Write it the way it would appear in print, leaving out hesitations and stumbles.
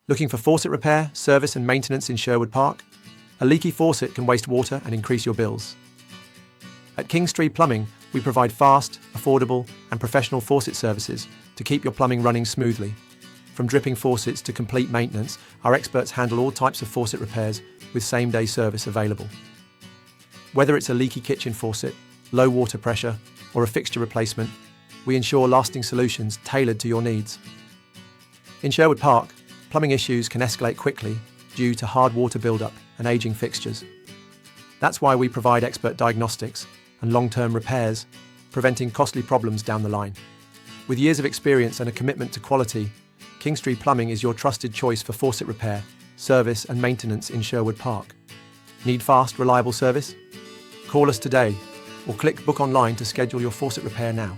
Looking for faucet repair, service and maintenance in Sherwood Park? A leaky faucet can waste water and increase your bills. At Kingstree Plumbing, we provide fast, affordable and professional faucet services to keep your plumbing running smoothly. From dripping faucets to complete maintenance, our experts handle all types of faucet repairs with same-day service available. Whether it's a leaky kitchen faucet, low water pressure or a fixture replacement, we ensure lasting solutions tailored to your needs. In Sherwood Park, plumbing issues can escalate quickly due to hard water buildup and aging fixtures. That's why we provide expert diagnostics and long-term repairs, preventing costly problems down the line. With years of experience and a commitment to quality, Kingstree Plumbing is your trusted choice for faucet repair, service and maintenance in Sherwood Park. Need fast, reliable service? Call us today or click book online to schedule your faucet repair now.